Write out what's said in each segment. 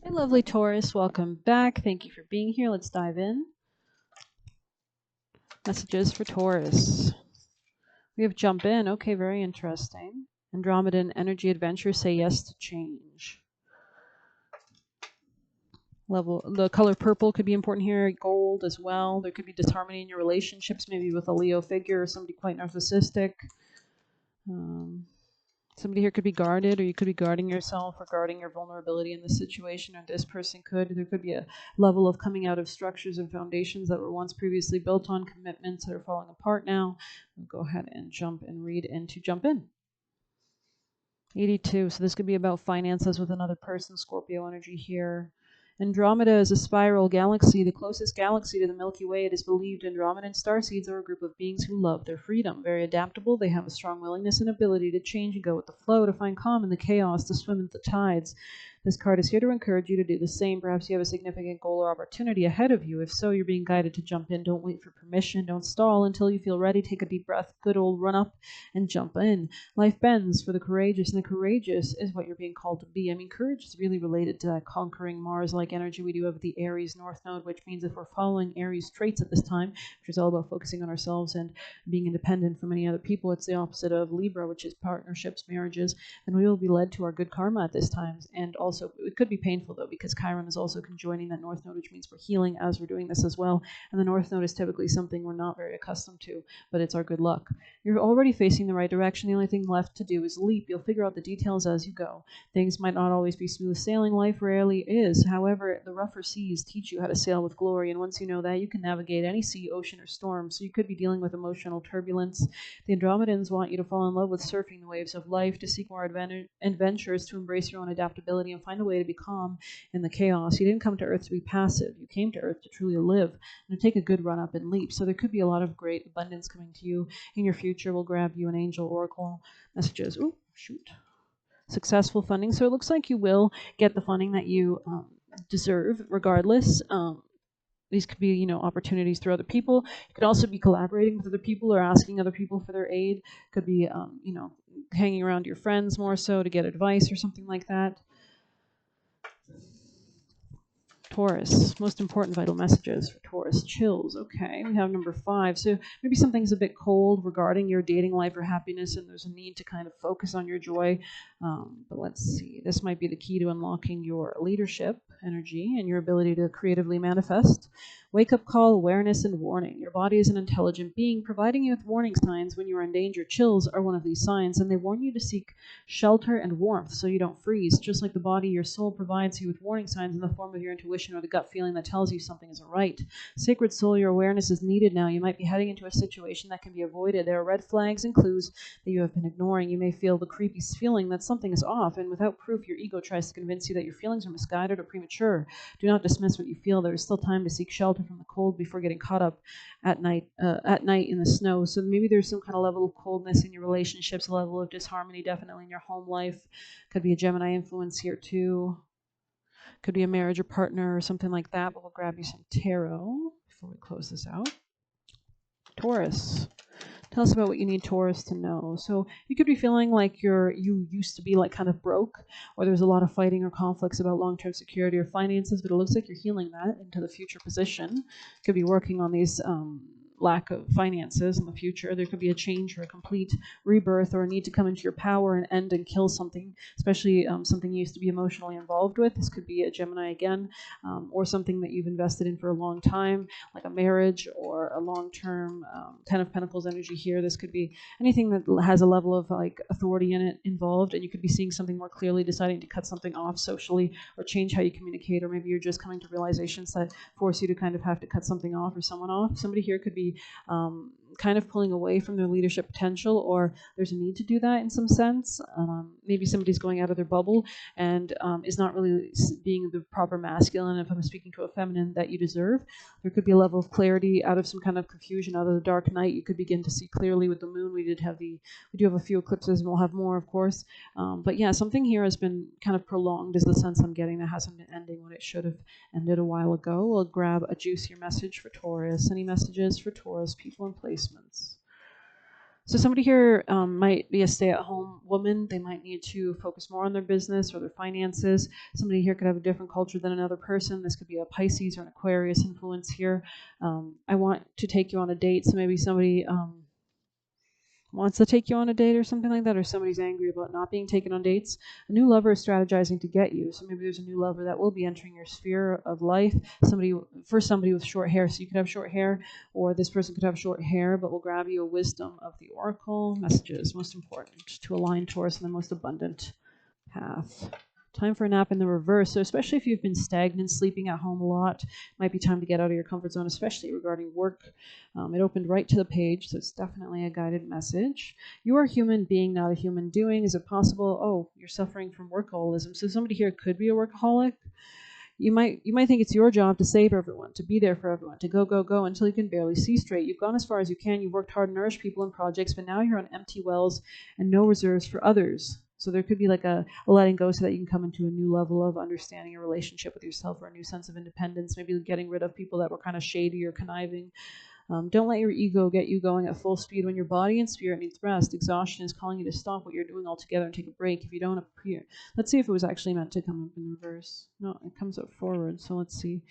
Hey, lovely Taurus, welcome back. Thank you for being here. Let's dive in. Messages for Taurus. We have jump in. Okay, very interesting. Andromedan energy adventure, say yes to change. The color purple could be important here. Gold as well. There could be disharmony in your relationships, maybe with a Leo figure or somebody quite narcissistic. Somebody here could be guarded, or you could be guarding yourself or guarding your vulnerability in this situation, or this person could. There could be a level of coming out of structures and foundations that were once previously built on, commitments that are falling apart now. We'll go ahead and jump and read into jump in. 82. So this could be about finances with another person, Scorpio energy here. Andromeda is a spiral galaxy, the closest galaxy to the Milky Way. It is believed Andromedan starseeds are a group of beings who love their freedom. Very adaptable, they have a strong willingness and ability to change and go with the flow, to find calm in the chaos, to swim with the tides. This card is here to encourage you to do the same. Perhaps you have a significant goal or opportunity ahead of you. If so, you're being guided to jump in. Don't wait for permission. Don't stall until you feel ready. Take a deep breath, good old run up, and jump in. Life bends for the courageous, and the courageous is what you're being called to be. I mean, courage is really related to that conquering Mars-like energy we do have the Aries North Node, which means if we're following Aries traits at this time, which is all about focusing on ourselves and being independent from any other people, it's the opposite of Libra, which is partnerships, marriages, and we will be led to our good karma at this time. And also, it could be painful though, because Chiron is also conjoining that North Node, which means we're healing as we're doing this as well. And the North Node is typically something we're not very accustomed to, but it's our good luck. You're already facing the right direction. The only thing left to do is leap. You'll figure out the details as you go. Things might not always be smooth sailing. Life rarely is. However, the rougher seas teach you how to sail with glory. And once you know that, you can navigate any sea, ocean, or storm. So you could be dealing with emotional turbulence. The Andromedans want you to fall in love with surfing the waves of life, to seek more adventures, to embrace your own adaptability, and find a way to be calm in the chaos. You didn't come to Earth to be passive. You came to Earth to truly live and to take a good run up and leap. So there could be a lot of great abundance coming to you in your future. We'll grab you an angel oracle messages. Ooh, shoot. Successful funding. So it looks like you will get the funding that you deserve regardless. These could be, opportunities through other people. You could also be collaborating with other people or asking other people for their aid. Could be, hanging around your friends more so to get advice or something like that. Taurus, most important vital messages for Taurus. Chills. Okay, we have number 5. So maybe something's a bit cold regarding your dating life or happiness, and there's a need to kind of focus on your joy. But let's see. This might be the key to unlocking your leadership energy and your ability to creatively manifest. Wake up call, awareness, and warning. Your body is an intelligent being, providing you with warning signs when you are in danger. Chills are one of these signs, and they warn you to seek shelter and warmth so you don't freeze. Just like the body, your soul provides you with warning signs in the form of your intuition or the gut feeling that tells you something isn't right. Sacred soul, your awareness is needed now. You might be heading into a situation that can be avoided. There are red flags and clues that you have been ignoring. You may feel the creepy feeling that something is off, and without proof, your ego tries to convince you that your feelings are misguided or premature. Do not dismiss what you feel. There is still time to seek shelter from the cold before getting caught up at night in the snow. So maybe there's some kind of level of coldness in your relationships, a level of disharmony definitely in your home life. Could be a Gemini influence here too. Could be a marriage or partner or something like that, but we'll grab you some tarot before we close this out. Taurus. Tell us about what you need Taurus to know. So you could be feeling like you used to be like kind of broke, or there's a lot of fighting or conflicts about long-term security or finances, but it looks like you're healing that into the future position. Could be working on these lack of finances in the future. There could be a change or a complete rebirth or a need to come into your power and end and kill something, especially something you used to be emotionally involved with. This could be a Gemini again, or something that you've invested in for a long time, like a marriage or a long-term 10 of Pentacles energy here. This could be anything that has a level of like authority in it involved, and you could be seeing something more clearly, deciding to cut something off socially or change how you communicate, or maybe you're just coming to realizations that force you to kind of have to cut something off or someone off. Somebody here could be kind of pulling away from their leadership potential, or there's a need to do that in some sense. Maybe somebody's going out of their bubble and is not really being the proper masculine, if I'm speaking to a feminine, that you deserve. There could be a level of clarity out of some kind of confusion, out of the dark night. You could begin to see clearly with the moon. We do have a few eclipses, and we'll have more, of course. But yeah, something here has been kind of prolonged is the sense I'm getting, that hasn't been ending when it should have ended a while ago. We'll grab a juicier message for Taurus. Any messages for Taurus, people and placements? So somebody here might be a stay-at-home woman. They might need to focus more on their business or their finances. Somebody here could have a different culture than another person. This could be a Pisces or an Aquarius influence here. I want to take you on a date. So maybe somebody wants to take you on a date or something like that, or somebody's angry about not being taken on dates. A new lover is strategizing to get you. So maybe there's a new lover that will be entering your sphere of life. Somebody with short hair. So you could have short hair, or this person could have short hair, but will grab you a wisdom of the oracle messages. Most important to align Taurus in the most abundant path. Time for a nap in the reverse. So especially if you've been stagnant, sleeping at home a lot, might be time to get out of your comfort zone, especially regarding work. It opened right to the page, so it's definitely a guided message. You are a human being, not a human doing. Is it possible? Oh, you're suffering from workaholism. So somebody here could be a workaholic. You might think it's your job to save everyone, to be there for everyone, to go until you can barely see straight. You've gone as far as you can. You've worked hard and nourished people and projects, but now you're on empty wells and no reserves for others. So there could be like a letting go so that you can come into a new level of understanding your relationship with yourself, or a new sense of independence, maybe getting rid of people that were kind of shady or conniving. Don't let your ego get you going at full speed when your body and spirit needs rest. Exhaustion is calling you to stop what you're doing altogether and take a break. If you don't appear, let's see if it was actually meant to come up in reverse. No, it comes up forward. So let's see.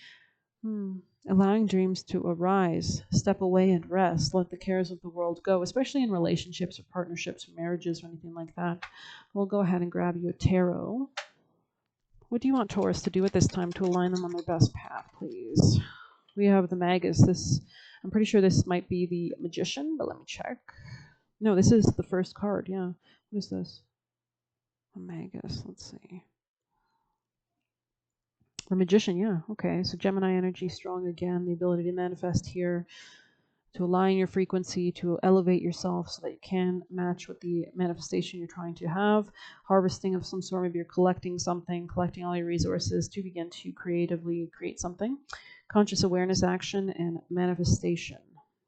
Allowing dreams to arise. Step away and rest. Let the cares of the world go, especially in relationships or partnerships or marriages or anything like that. We'll go ahead and grab you a tarot. What do you want Taurus to do at this time to align them on their best path, please? We have the Magus. I'm pretty sure this might be the Magician, but let me check. No, this is the first card, yeah. What is this? A Magus, let's see. The Magician, yeah, okay. So Gemini energy strong again, the ability to manifest here, to align your frequency, to elevate yourself so that you can match with the manifestation you're trying to have. Harvesting of some sort, maybe you're collecting something, collecting all your resources to begin to creatively create something. Conscious awareness action and manifestation.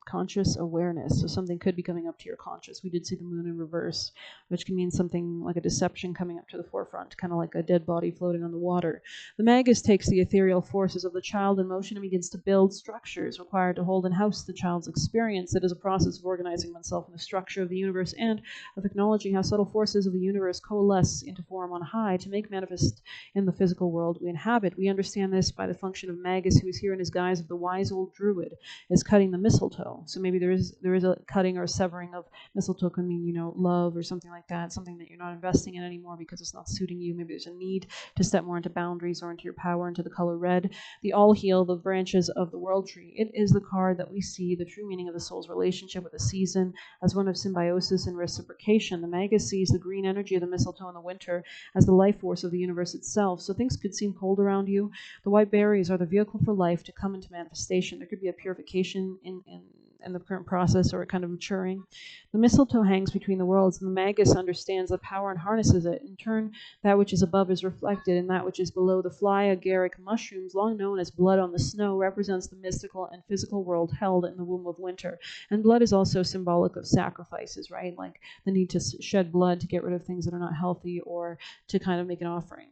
Conscious awareness. So something could be coming up to your conscious. We did see the moon in reverse, which can mean something like a deception coming up to the forefront, kind of like a dead body floating on the water. The Magus takes the ethereal forces of the child in motion and begins to build structures required to hold in house the child's experience. It is a process of organizing oneself in the structure of the universe and of acknowledging how subtle forces of the universe coalesce into form on high to make manifest in the physical world we inhabit. We understand this by the function of Magus, who is here in his guise of the wise old druid, is cutting the mistletoe. So maybe there is a cutting or a severing of mistletoe. Can mean, love or something like that, something that you're not investing in anymore because it's not suiting you. Maybe there's a need to step more into boundaries or into your power, into the color red. The all heal, the branches of the world tree. It is the card that we see the true meaning of the soul's relationship with the season as one of symbiosis and reciprocation. The Magus sees the green energy of the mistletoe in the winter as the life force of the universe itself. So things could seem cold around you. The white berries are the vehicle for life to come into manifestation. There could be a purification in the current process, or a kind of maturing. The mistletoe hangs between the worlds, and the Magus understands the power and harnesses it. In turn, that which is above is reflected, and that which is below. The fly agaric mushrooms, long known as blood on the snow, represents the mystical and physical world held in the womb of winter. And blood is also symbolic of sacrifices, right? Like the need to shed blood to get rid of things that are not healthy, or to kind of make an offering.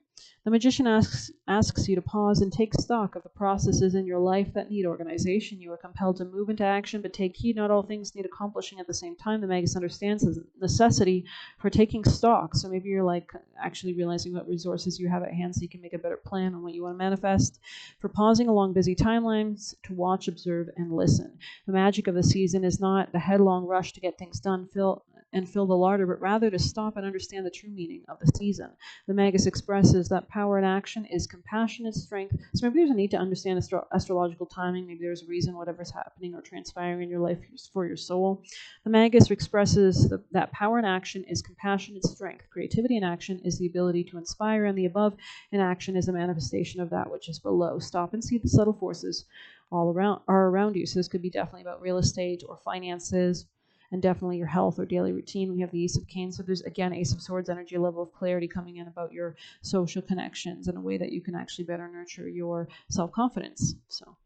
The Magician asks you to pause and take stock of the processes in your life that need organization. You are compelled to move into action, but take heed, not all things need accomplishing at the same time. The Magus understands the necessity for taking stock. So maybe you're like actually realizing what resources you have at hand so you can make a better plan on what you want to manifest. For pausing along busy timelines to watch, observe, and listen. The magic of the season is not the headlong rush to get things done, fill the larder, but rather to stop and understand the true meaning of the season. The Magus expresses that power in action is compassionate strength. So maybe there's a need to understand astrological timing. Maybe there's a reason whatever's happening or transpiring in your life for your soul. The Magus expresses that power in action is compassionate strength. Creativity in action is the ability to inspire, and the above in action is a manifestation of that which is below. Stop and see the subtle forces all around you. So this could be definitely about real estate or finances, and definitely your health or daily routine. We have the Ace of Canes. So there's, again, Ace of Swords energy, a level of clarity coming in about your social connections and a way that you can actually better nurture your self-confidence. So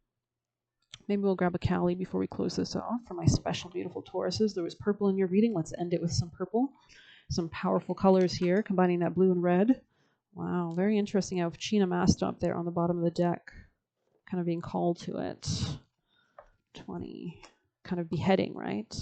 maybe we'll grab a Cali before we close this off for my special, beautiful Tauruses. There was purple in your reading. Let's end it with some purple. Some powerful colors here, combining that blue and red. Wow, very interesting. I have China Master up there on the bottom of the deck, kind of being called to it. 20, kind of beheading, right?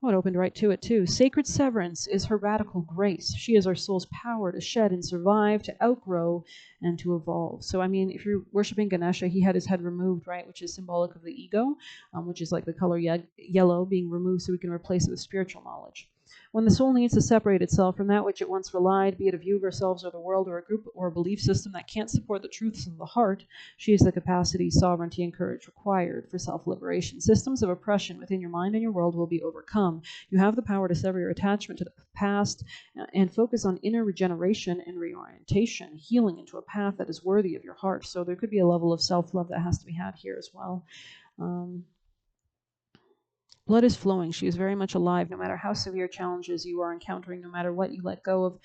Oh, it opened right to it, too. Sacred severance is her radical grace. She is our soul's power to shed and survive, to outgrow, and to evolve. So, I mean, if you're worshiping Ganesha, he had his head removed, right, which is symbolic of the ego, which is like the color yellow being removed so we can replace it with spiritual knowledge. When the soul needs to separate itself from that which it once relied, be it a view of ourselves or the world or a group or a belief system that can't support the truths of the heart, she has the capacity, sovereignty, and courage required for self-liberation. Systems of oppression within your mind and your world will be overcome. You have the power to sever your attachment to the past and focus on inner regeneration and reorientation, healing into a path that is worthy of your heart. So there could be a level of self-love that has to be had here as well. Blood is flowing. She is very much alive, no matter how severe challenges you are encountering, no matter what you let go of,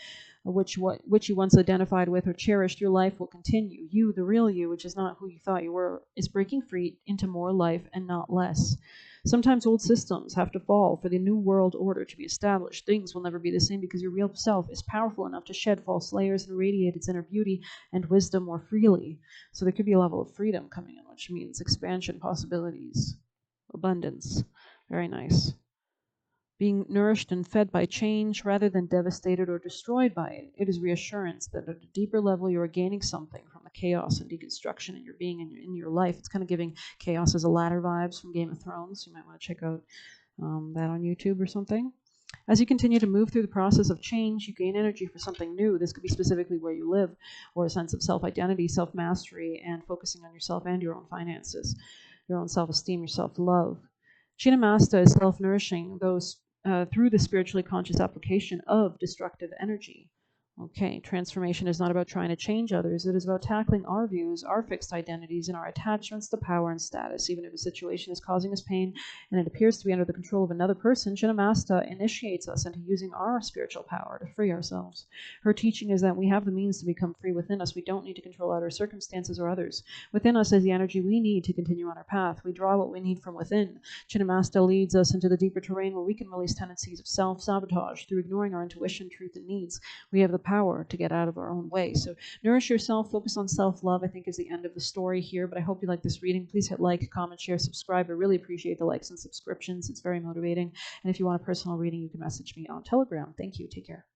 which you once identified with or cherished, your life will continue. You, the real you, which is not who you thought you were, is breaking free into more life and not less. Sometimes old systems have to fall for the new world order to be established. Things will never be the same because your real self is powerful enough to shed false layers and radiate its inner beauty and wisdom more freely. So there could be a level of freedom coming in, which means expansion, possibilities, abundance. Very nice. Being nourished and fed by change rather than devastated or destroyed by it. It is reassurance that at a deeper level you are gaining something from the chaos and deconstruction in your being and in your life. It's kind of giving chaos as a ladder vibes from Game of Thrones. You might want to check out that on YouTube or something. As you continue to move through the process of change, you gain energy for something new. This could be specifically where you live, or a sense of self-identity, self-mastery, and focusing on yourself and your own finances, your own self-esteem, your self-love. Chinnamasta is self-nourishing through the spiritually conscious application of destructive energy. Okay, transformation is not about trying to change others. It is about tackling our views, our fixed identities, and our attachments to power and status. Even if a situation is causing us pain and it appears to be under the control of another person, Chinnamasta initiates us into using our spiritual power to free ourselves. Her teaching is that we have the means to become free within us. We don't need to control outer circumstances or others. Within us is the energy we need to continue on our path. We draw what we need from within. Chinnamasta leads us into the deeper terrain where we can release tendencies of self-sabotage through ignoring our intuition, truth, and needs. We have the power to get out of our own way. So nourish yourself, focus on self-love, I think is the end of the story here, but I hope you like this reading. Please hit like, comment, share, subscribe. I really appreciate the likes and subscriptions. It's very motivating. And if you want a personal reading, you can message me on Telegram. Thank you. Take care.